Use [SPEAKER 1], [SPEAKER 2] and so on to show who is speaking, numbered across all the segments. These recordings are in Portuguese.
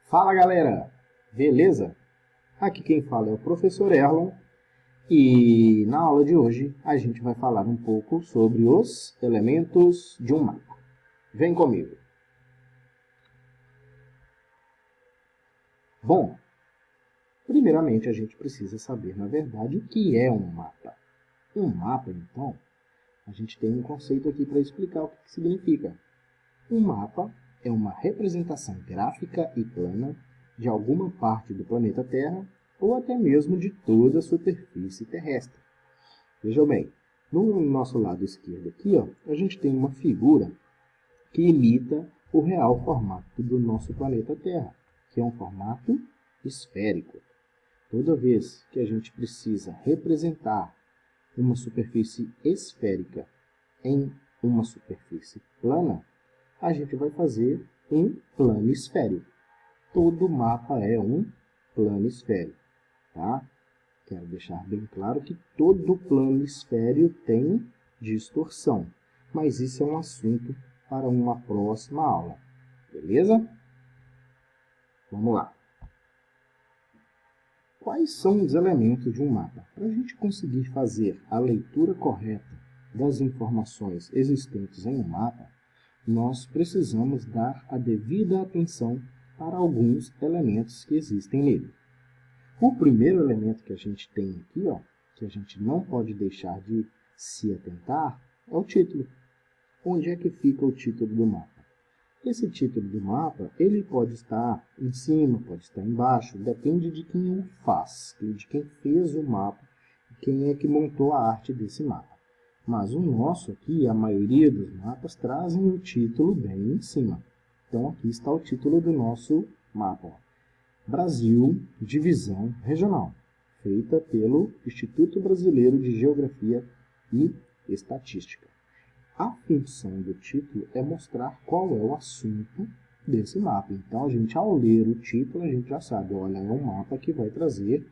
[SPEAKER 1] Fala galera, beleza? Aqui quem fala é o professor Erlon e na aula de hoje a gente vai falar um pouco sobre os elementos de um mapa. Vem comigo! Bom, primeiramente a gente precisa saber, na verdade, o que é um mapa. Um mapa, então, a gente tem um conceito aqui para explicar o que significa. Um mapa é uma representação gráfica e plana de alguma parte do planeta Terra ou até mesmo de toda a superfície terrestre. Vejam bem, no nosso lado esquerdo aqui, a gente tem uma figura que imita o real formato do nosso planeta Terra, que é um formato esférico. Toda vez que a gente precisa representar uma superfície esférica em uma superfície plana, a gente vai fazer um planisfério. Todo mapa é um planisfério, tá? Quero deixar bem claro que todo planisfério tem distorção, mas isso é um assunto para uma próxima aula, beleza? Vamos lá. Quais são os elementos de um mapa? Para a gente conseguir fazer a leitura correta das informações existentes em um mapa, nós precisamos dar a devida atenção para alguns elementos que existem nele. O primeiro elemento que a gente tem aqui, que a gente não pode deixar de se atentar, é o título. Onde é que fica o título do mapa? Esse título do mapa, ele pode estar em cima, pode estar embaixo, depende de quem o faz, de quem fez o mapa, quem é que montou a arte desse mapa. Mas o nosso aqui, a maioria dos mapas, trazem o título bem em cima. Então, aqui está o título do nosso mapa. Brasil, Divisão Regional, feita pelo Instituto Brasileiro de Geografia e Estatística. A função do título é mostrar qual é o assunto desse mapa. Então, a gente, ao ler o título, a gente já sabe, olha, é um mapa que vai trazer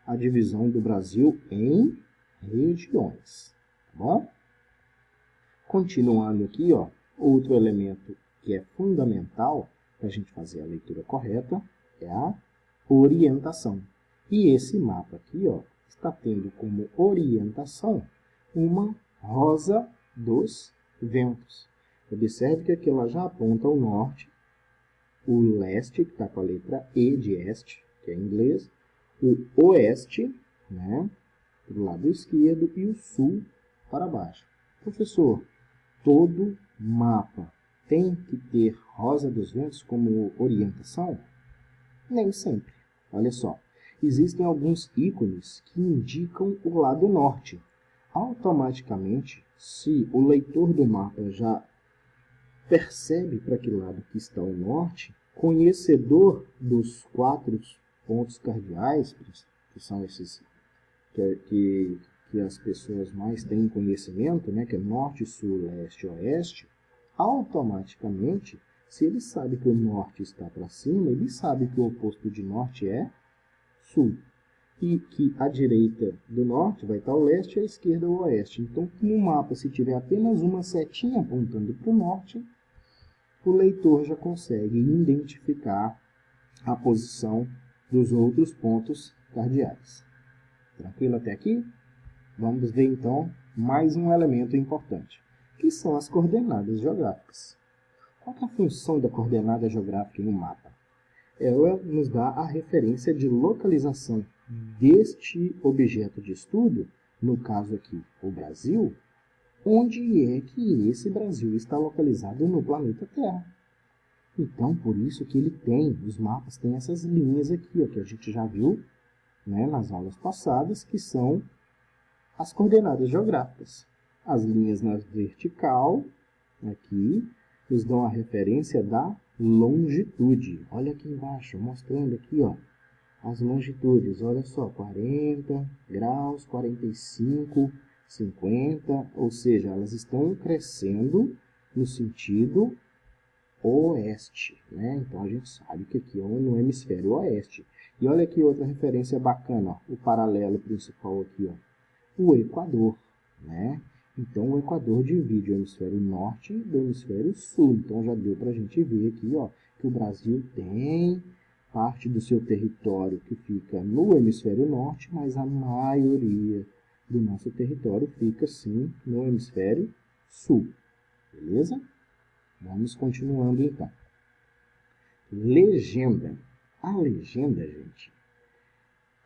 [SPEAKER 1] a divisão do Brasil em regiões. Bom? Continuando aqui, outro elemento que é fundamental para a gente fazer a leitura correta é a orientação. E esse mapa aqui está tendo como orientação uma rosa dos ventos. Observe que aqui ela já aponta o norte, o leste, que está com a letra E de este, que é em inglês, o oeste, né, para o lado esquerdo, e o sul para baixo. Professor, todo mapa tem que ter rosa dos ventos como orientação? Nem sempre. Olha só, existem alguns ícones que indicam o lado norte. Automaticamente, se o leitor do mapa já percebe para que lado que está o norte, conhecedor dos 4 pontos cardeais, que são esses que as pessoas mais têm conhecimento, né, que é norte, sul, leste e oeste, automaticamente, se ele sabe que o norte está para cima, ele sabe que o oposto de norte é sul. E que a direita do norte vai estar o leste e a esquerda o oeste. Então, no mapa, se tiver apenas uma setinha apontando para o norte, o leitor já consegue identificar a posição dos outros pontos cardeais. Tranquilo até aqui? Vamos ver então mais um elemento importante, que são as coordenadas geográficas. Qual é a função da coordenada geográfica em um mapa? Ela nos dá a referência de localização deste objeto de estudo, no caso aqui o Brasil, onde é que esse Brasil está localizado no planeta Terra. Então, por isso que os mapas têm essas linhas aqui, que a gente já viu, né, nas aulas passadas, que são as coordenadas geográficas. As linhas na vertical, aqui, nos dão a referência da longitude. Olha aqui embaixo, mostrando aqui, as longitudes. Olha só, 40 graus, 45, 50, ou seja, elas estão crescendo no sentido oeste, né? Então, a gente sabe que aqui é no hemisfério oeste. E olha aqui outra referência bacana, o paralelo principal aqui, o Equador, né? Então, o Equador divide o hemisfério norte do hemisfério sul. Então, já deu para a gente ver aqui, que o Brasil tem parte do seu território que fica no hemisfério norte, mas a maioria do nosso território fica, sim, no hemisfério sul. Beleza? Vamos continuando, então. Legenda. A legenda, gente,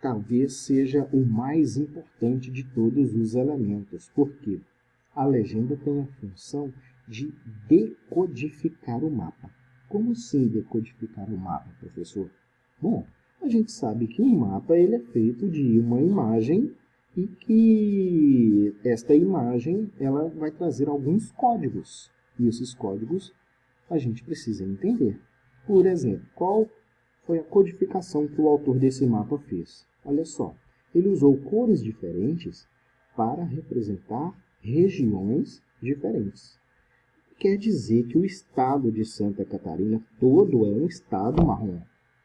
[SPEAKER 1] talvez seja o mais importante de todos os elementos. Por quê? A legenda tem a função de decodificar o mapa. Como assim decodificar o mapa, professor? Bom, a gente sabe que um mapa ele é feito de uma imagem e que esta imagem ela vai trazer alguns códigos. E esses códigos a gente precisa entender. Por exemplo, qual foi a codificação que o autor desse mapa fez? Olha só, ele usou cores diferentes para representar regiões diferentes. Quer dizer que o estado de Santa Catarina todo é um estado marrom.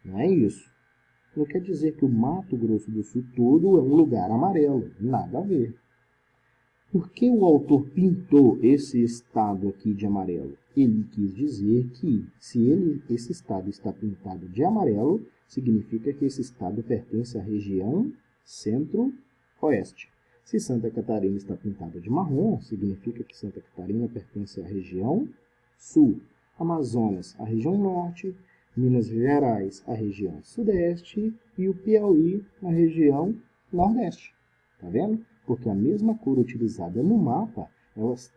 [SPEAKER 1] Não é isso. Não quer dizer que o Mato Grosso do Sul todo é um lugar amarelo. Nada a ver. Por que o autor pintou esse estado aqui de amarelo? Ele quis dizer que se esse estado está pintado de amarelo, significa que esse estado pertence à região centro-oeste. Se Santa Catarina está pintada de marrom, significa que Santa Catarina pertence à região sul. Amazonas, à região norte. Minas Gerais, à região sudeste. E o Piauí, na região nordeste. Tá vendo? Porque a mesma cor utilizada no mapa,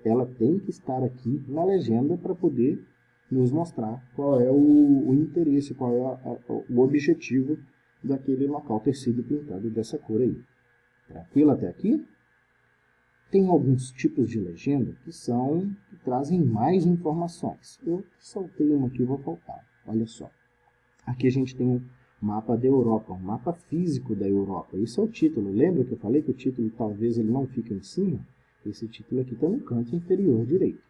[SPEAKER 1] ela tem que estar aqui na legenda para poder nos mostrar qual é o interesse, qual é o objetivo daquele local ter sido pintado dessa cor aí. Tranquilo até aqui? Tem alguns tipos de legenda que trazem mais informações. Eu saltei uma aqui e vou voltar. Olha só. Aqui a gente tem um mapa da Europa, um mapa físico da Europa. Isso é o título. Lembra que eu falei que o título talvez ele não fique em cima? Esse título aqui está no canto inferior direito.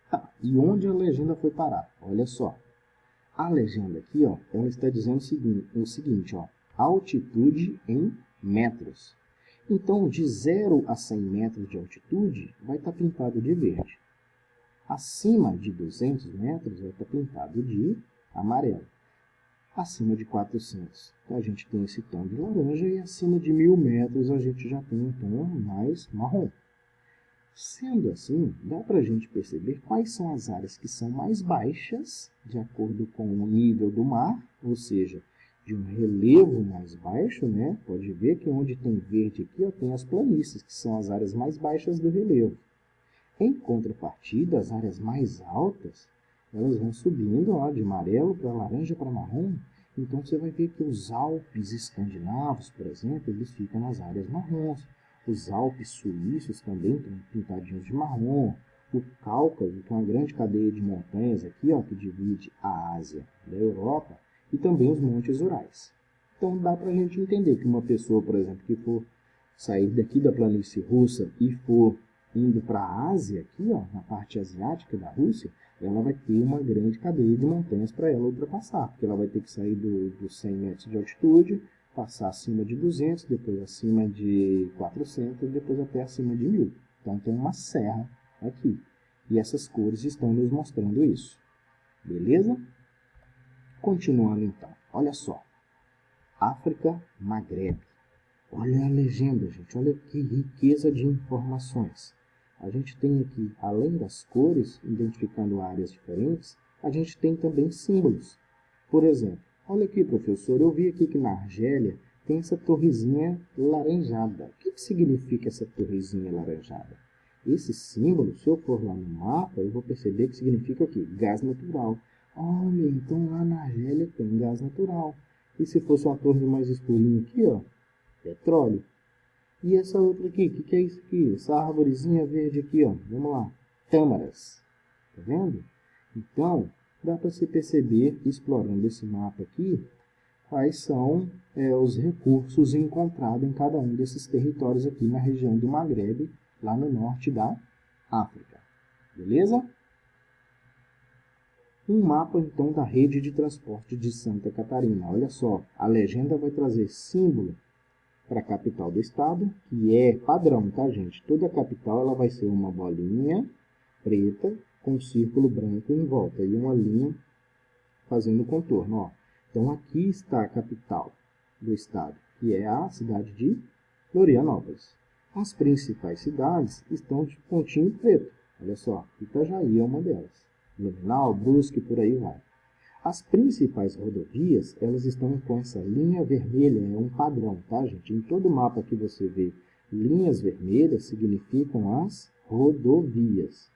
[SPEAKER 1] Tá, e onde a legenda foi parar? Olha só. A legenda aqui, ó, ela está dizendo o seguinte, ó, altitude em metros. Então, de 0 a 100 metros de altitude, vai estar pintado de verde. Acima de 200 metros, vai estar pintado de amarelo. Acima de 400, a gente tem esse tom de laranja, e acima de 1000 metros, a gente já tem um tom mais marrom. Sendo assim, dá para a gente perceber quais são as áreas que são mais baixas, de acordo com o nível do mar, ou seja, de um relevo mais baixo, né? Pode ver que onde tem verde aqui, ó, tem as planícies, que são as áreas mais baixas do relevo. Em contrapartida, as áreas mais altas, elas vão subindo, ó, de amarelo para laranja para marrom. Então, você vai ver que os Alpes escandinavos, por exemplo, eles ficam nas áreas marrons. Os Alpes suíços também estão pintadinhos de marrom. O Cáucaso, que é uma grande cadeia de montanhas aqui, ó, que divide a Ásia da Europa, e também os Montes Urais. Então, dá para a gente entender que uma pessoa, por exemplo, que for sair daqui da planície russa e for indo para a Ásia, aqui, ó, na parte asiática da Rússia, ela vai ter uma grande cadeia de montanhas para ela ultrapassar, porque ela vai ter que sair dos 100 metros de altitude, passar acima de 200, depois acima de 400, e depois até acima de 1000. Então, tem uma serra aqui. E essas cores estão nos mostrando isso. Beleza? Continuando, então. Olha só. África, Magrebe. Olha a legenda, gente. Olha que riqueza de informações. A gente tem aqui, além das cores, identificando áreas diferentes, a gente tem também símbolos. Por exemplo, olha aqui, professor, eu vi aqui que na Argélia tem essa torrezinha laranjada. O que significa essa torrezinha laranjada? Esse símbolo, se eu for lá no mapa, eu vou perceber que significa o quê? Gás natural. Olha, então lá na Argélia tem gás natural. E se fosse uma torre mais escurinha aqui, ó, petróleo. E essa outra aqui, o que é isso aqui? Essa árvorezinha verde aqui, ó. Vamos lá. Tâmaras. Tá vendo? Então, dá para se perceber, explorando esse mapa aqui, quais são os recursos encontrados em cada um desses territórios aqui na região do Magrebe, lá no norte da África. Beleza? Um mapa, então, da rede de transporte de Santa Catarina. Olha só, a legenda vai trazer símbolo para a capital do estado, que é padrão, tá, gente? Toda a capital ela vai ser uma bolinha preta com um círculo branco em volta e uma linha fazendo contorno, ó. Então, aqui está a capital do estado, que é a cidade de Florianópolis. As principais cidades estão de pontinho preto. Olha só, Itajaí é uma delas. Blumenau, Brusque, por aí vai. As principais rodovias, elas estão com essa linha vermelha, é um padrão, tá, gente? Em todo mapa que você vê linhas vermelhas significam as rodovias.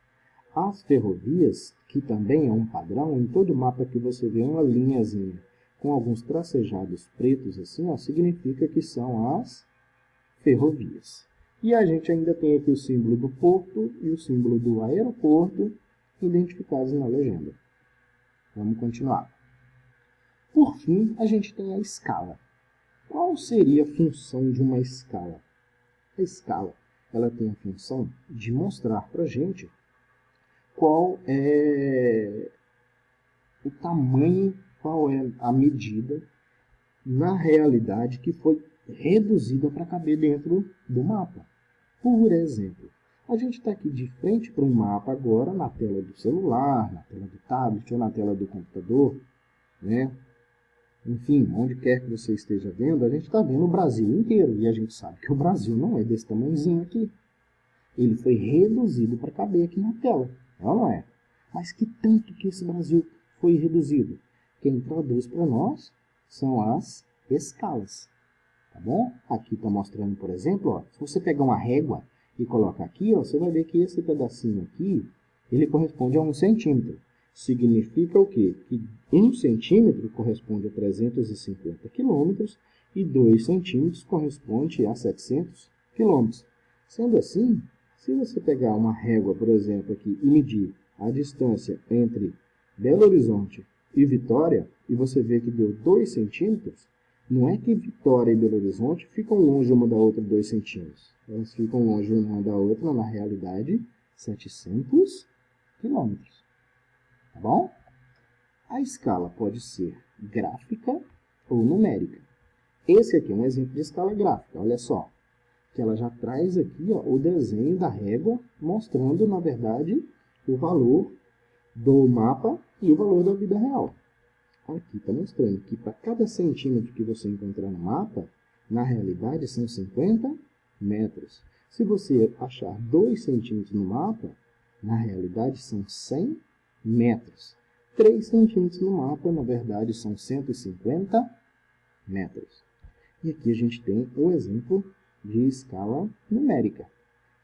[SPEAKER 1] As ferrovias, que também é um padrão, em todo mapa que você vê uma linhazinha com alguns tracejados pretos assim, ó, significa que são as ferrovias. E a gente ainda tem aqui o símbolo do porto e o símbolo do aeroporto identificados na legenda. Vamos continuar. Por fim, a gente tem a escala. Qual seria a função de uma escala? A escala, ela tem a função de mostrar para a gente qual é o tamanho, qual é a medida, na realidade, que foi reduzida para caber dentro do mapa. Por exemplo, a gente está aqui de frente para um mapa agora, na tela do celular, na tela do tablet ou na tela do computador, né? Enfim, onde quer que você esteja vendo, a gente está vendo o Brasil inteiro. E a gente sabe que o Brasil não é desse tamanhozinho aqui. Ele foi reduzido para caber aqui na tela. É ou não é? Mas que tanto que esse Brasil foi reduzido? Quem traduz para nós são as escalas. Tá bom? Aqui está mostrando, por exemplo, ó, se você pegar uma régua e colocar aqui, ó, você vai ver que esse pedacinho aqui, ele corresponde a 1 centímetro. Significa o quê? Que 1 centímetro corresponde a 350 quilômetros e 2 centímetros corresponde a 700 quilômetros. Sendo assim, se você pegar uma régua, por exemplo, aqui e medir a distância entre Belo Horizonte e Vitória, e você vê que deu 2 centímetros, não é que Vitória e Belo Horizonte ficam longe uma da outra 2 centímetros. Elas ficam longe uma da outra, na realidade, 700 quilômetros. Tá bom? A escala pode ser gráfica ou numérica. Esse aqui é um exemplo de escala gráfica, olha só. Que ela já traz aqui, ó, o desenho da régua, mostrando, na verdade, o valor do mapa e o valor da vida real. Aqui está mostrando que para cada centímetro que você encontrar no mapa, na realidade são 50 metros. Se você achar 2 centímetros no mapa, na realidade são 100 metros. 3 centímetros no mapa, na verdade, são 150 metros. E aqui a gente tem o exemplo de escala numérica,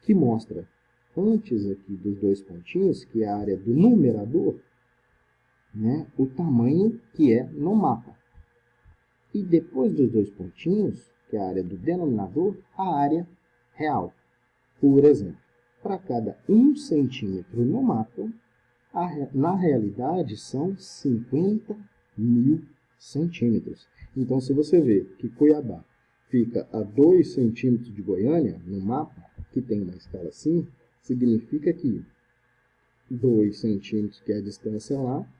[SPEAKER 1] que mostra, antes aqui dos 2 pontinhos, que é a área do numerador, né, o tamanho que é no mapa. E depois dos 2 pontinhos, que é a área do denominador, a área real. Por exemplo, para cada 1 centímetro no mapa, na realidade são 50.000 centímetros. Então, se você vê que Cuiabá fica a 2 centímetros de Goiânia, no mapa, que tem uma escala assim, significa que 2 centímetros, que é a distância lá,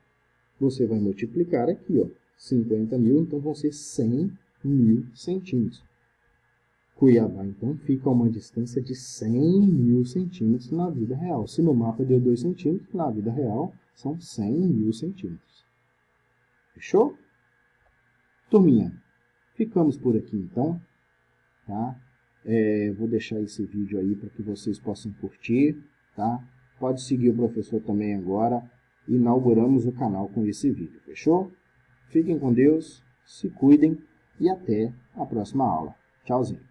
[SPEAKER 1] você vai multiplicar aqui, ó, 50.000, então vão ser 100.000 centímetros. Cuiabá, então, fica a uma distância de 100.000 centímetros na vida real. Se no mapa deu 2 centímetros, na vida real são 100.000 centímetros. Fechou? Turminha, ficamos por aqui então. Tá? Vou deixar esse vídeo aí para que vocês possam curtir. Tá? Pode seguir o professor também agora. Inauguramos o canal com esse vídeo. Fechou? Fiquem com Deus, se cuidem e até a próxima aula. Tchauzinho.